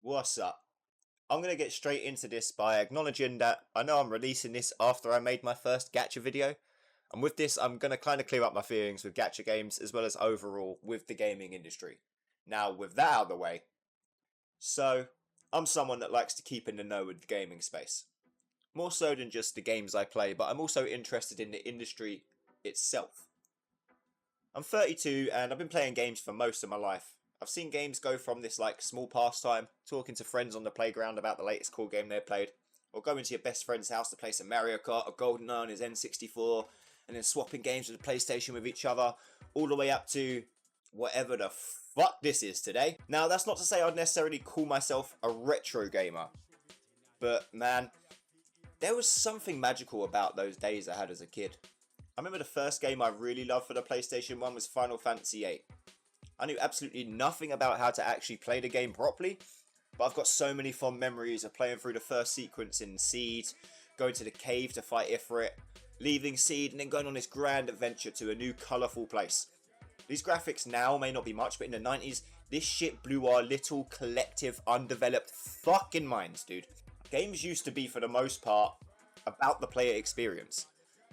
What's up? I'm going to get straight into this by acknowledging that I know I'm releasing this after I made my first gacha video. And with this, I'm going to kind of clear up my feelings with gacha games as well as overall with the gaming industry. Now, with that out of the way, so I'm someone that likes to keep in the know with the gaming space. More so than just the games I play, but I'm also interested in the industry itself. I'm 32 and I've been playing games for most of my life. I've seen games go from this like small pastime, talking to friends on the playground about the latest cool game they played, or going to your best friend's house to play some Mario Kart or GoldenEye on his N64, and then swapping games with the PlayStation with each other, all the way up to whatever the fuck this is today. Now, that's not to say I'd necessarily call myself a retro gamer, but man, there was something magical about those days I had as a kid. I remember the first game I really loved for the PlayStation 1 was Final Fantasy VIII. I knew absolutely nothing about how to actually play the game properly, but I've got so many fond memories of playing through the first sequence in Seed, going to the cave to fight Ifrit, leaving Seed and then going on this grand adventure to a new colourful place. These graphics now may not be much, but in the 90s, this shit blew our little collective undeveloped fucking minds, dude. Games used to be, for the most part, about the player experience.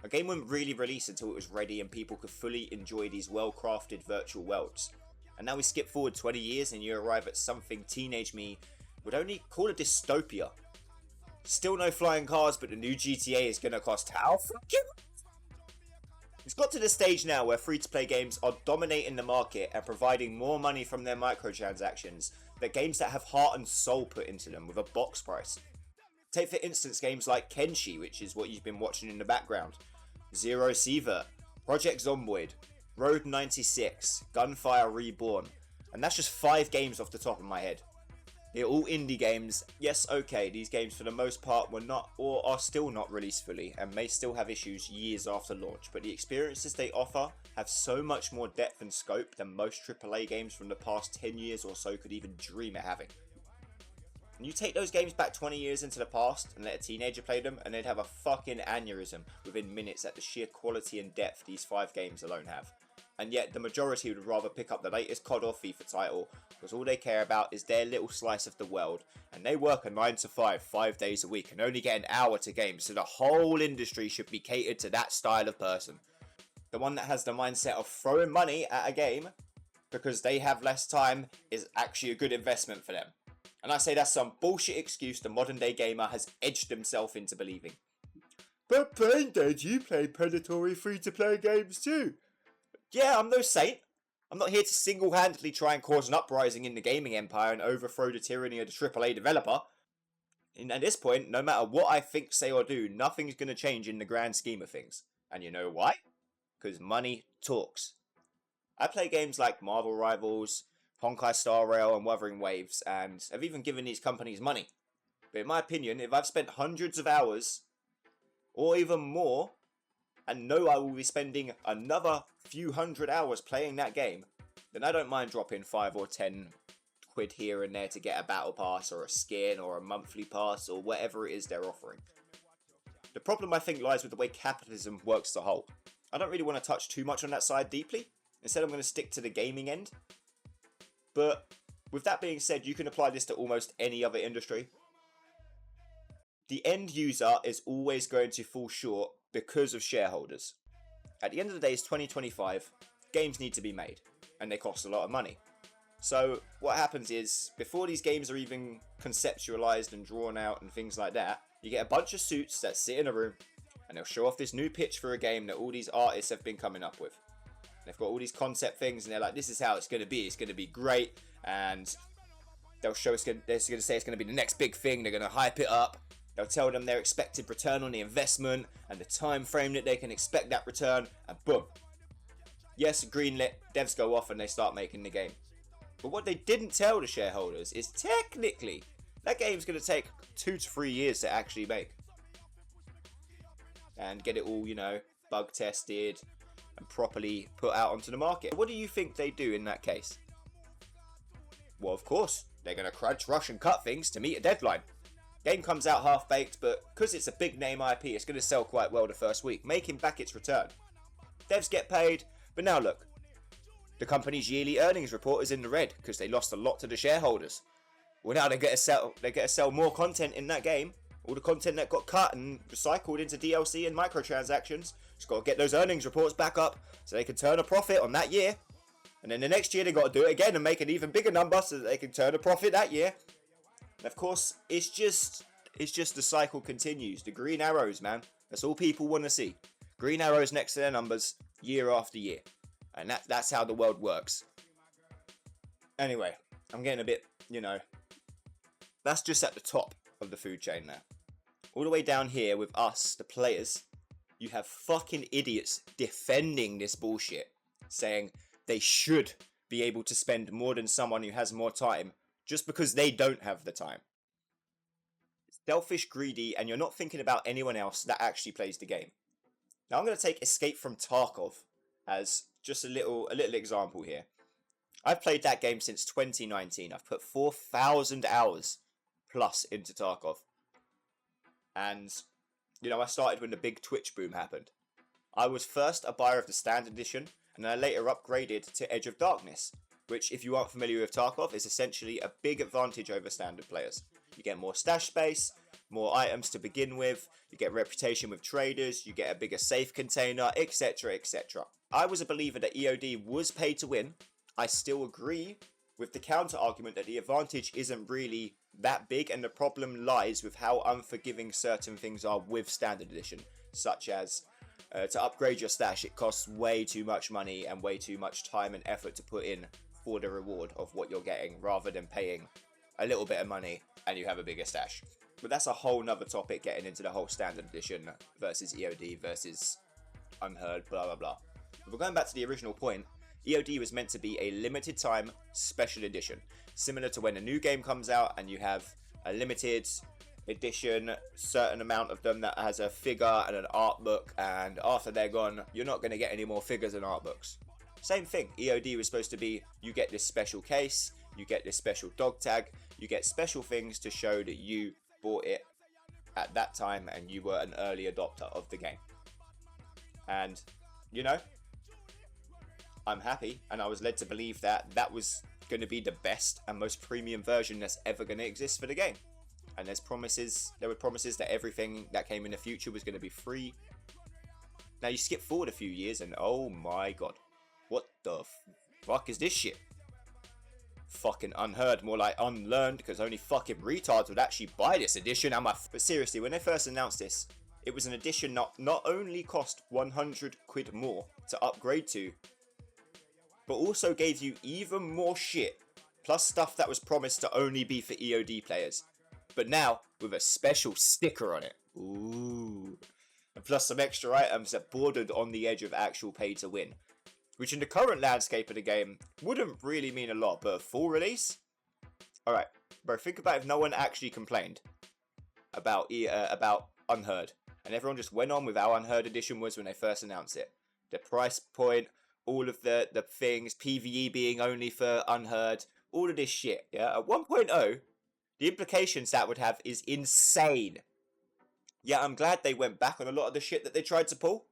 A game wouldn't really release until it was ready and people could fully enjoy these well-crafted virtual worlds. And now we skip forward 20 years and you arrive at something teenage me would only call a dystopia. Still no flying cars, but the new GTA is gonna cost how fucking? It's got to the stage now where free-to-play games are dominating the market and providing more money from their microtransactions than games that have heart and soul put into them with a box price. Take for instance games like Kenshi, which is what you've been watching in the background, Zero Sievert, Project Zomboid, Road 96, Gunfire Reborn, and that's just 5 games off the top of my head. They're all indie games. Yes, okay, these games for the most part were not or are still not released fully and may still have issues years after launch, but the experiences they offer have so much more depth and scope than most AAA games from the past 10 years or so could even dream of having. And you take those games back 20 years into the past and let a teenager play them and they'd have a fucking aneurysm within minutes at the sheer quality and depth these 5 games alone have. And yet the majority would rather pick up the latest COD or FIFA title because all they care about is their little slice of the world, and they work a 9 to 5, 5 days a week and only get an hour to game, so the whole industry should be catered to that style of person. The one that has the mindset of throwing money at a game because they have less time is actually a good investment for them. And I say that's some bullshit excuse the modern day gamer has edged himself into believing. But BrainDead, you play predatory free-to-play games too. Yeah, I'm no saint. I'm not here to single-handedly try and cause an uprising in the gaming empire and overthrow the tyranny of the AAA developer. And at this point, no matter what I think, say or do, nothing's going to change in the grand scheme of things. And you know why? Because money talks. I play games like Marvel Rivals, Honkai Star Rail and Wuthering Waves, and have even given these companies money. But in my opinion, if I've spent hundreds of hours, or even more, and know I will be spending another few hundred hours playing that game, then I don't mind dropping 5 or 10 quid here and there to get a battle pass or a skin or a monthly pass or whatever it is they're offering. The problem I think lies with the way capitalism works as a whole. I don't really want to touch too much on that side deeply. Instead I'm going to stick to the gaming end. But with that being said, you can apply this to almost any other industry. The end user is always going to fall short because of shareholders. At the end of the day, it's 2025, games need to be made, and they cost a lot of money. So what happens is, before these games are even conceptualized and drawn out and things like that, you get a bunch of suits that sit in a room, and they'll show off this new pitch for a game that all these artists have been coming up with. They've got all these concept things, and they're like, this is how it's going to be great, and they'll show they're going to say it's going to be the next big thing, they're going to hype it up. They'll tell them their expected return on the investment and the time frame that they can expect that return, and boom. Yes, greenlit, devs go off and they start making the game. But what they didn't tell the shareholders is technically that game's going to take 2 to 3 years to actually make. And get it all, bug tested and properly put out onto the market. What do you think they do in that case? Well, of course, they're going to crunch, rush and cut things to meet a deadline. Game comes out half-baked, but because it's a big name IP, it's going to sell quite well the first week, making back its return. Devs get paid, but now look. The company's yearly earnings report is in the red because they lost a lot to the shareholders. Well, now they get to sell more content in that game. All the content that got cut and recycled into DLC and microtransactions. Just got to get those earnings reports back up so they can turn a profit on that year. And then the next year they got to do it again and make an even bigger number so that they can turn a profit that year. And of course, it's just the cycle continues. The green arrows, man. That's all people want to see. Green arrows next to their numbers year after year. And that's how the world works. Anyway, I'm getting a bit, that's just at the top of the food chain now. All the way down here with us, the players, you have fucking idiots defending this bullshit, saying they should be able to spend more than someone who has more time just because they don't have the time. Selfish, greedy, and you're not thinking about anyone else that actually plays the game. Now I'm going to take Escape from Tarkov as just a little example here. I've played that game since 2019. I've put 4,000 hours plus into Tarkov. And, I started when the big Twitch boom happened. I was first a buyer of the Standard Edition, and then I later upgraded to Edge of Darkness, which, if you aren't familiar with Tarkov, is essentially a big advantage over standard players. You get more stash space, more items to begin with, you get reputation with traders, you get a bigger safe container, etc, etc. I was a believer that EOD was pay to win. I still agree with the counter argument that the advantage isn't really that big, and the problem lies with how unforgiving certain things are with Standard Edition, such as to upgrade your stash, it costs way too much money and way too much time and effort to put in for the reward of what you're getting, rather than paying a little bit of money and you have a bigger stash. But that's a whole nother topic, getting into the whole Standard Edition versus EOD versus Unheard, blah blah blah. But we're going back to the original point. EOD was meant to be a limited time special edition, similar to when a new game comes out and you have a limited edition, certain amount of them that has a figure and an art book, and after they're gone, you're not going to get any more figures and art books. Same thing, EOD was supposed to be, you get this special case, you get this special dog tag, you get special things to show that you bought it at that time and you were an early adopter of the game. And, I'm happy, and I was led to believe that that was going to be the best and most premium version that's ever going to exist for the game. And there were promises that everything that came in the future was going to be free. Now you skip forward a few years and oh my god, what the fuck is this shit? Fucking Unheard, more like unlearned, because only fucking retards would actually buy this edition. But seriously, when they first announced this, it was an edition not only cost 100 quid more to upgrade to, but also gave you even more shit, plus stuff that was promised to only be for EOD players. But now, with a special sticker on it. Ooh. And plus some extra items that bordered on the edge of actual pay to win. Which in the current landscape of the game, wouldn't really mean a lot, but a full release? Alright, bro, think about if no one actually complained about Unheard. And everyone just went on with how Unheard Edition was when they first announced it. The price point, all of the things, PvE being only for Unheard, all of this shit, yeah? At 1.0, the implications that would have is insane. Yeah, I'm glad they went back on a lot of the shit that they tried to pull.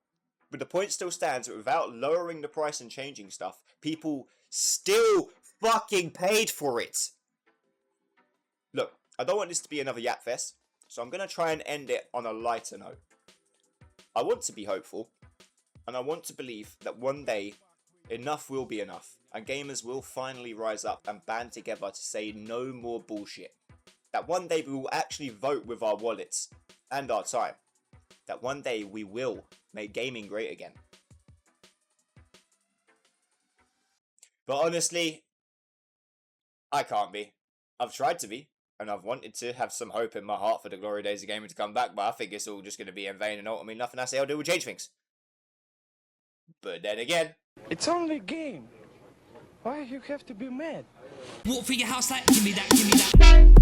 But the point still stands that without lowering the price and changing stuff, people still fucking paid for it. Look, I don't want this to be another yap fest, so I'm going to try and end it on a lighter note. I want to be hopeful, and I want to believe that one day, enough will be enough, and gamers will finally rise up and band together to say no more bullshit. That one day we will actually vote with our wallets and our time. That one day we will make gaming great again. But honestly, I can't be. I've tried to be, and I've wanted to have some hope in my heart for the glory days of gaming to come back, but I think it's all just going to be in vain, and ultimately nothing I say or do will change things. But then again, it's only a game. Why you have to be mad? Walk through your house like, give me that, give me that.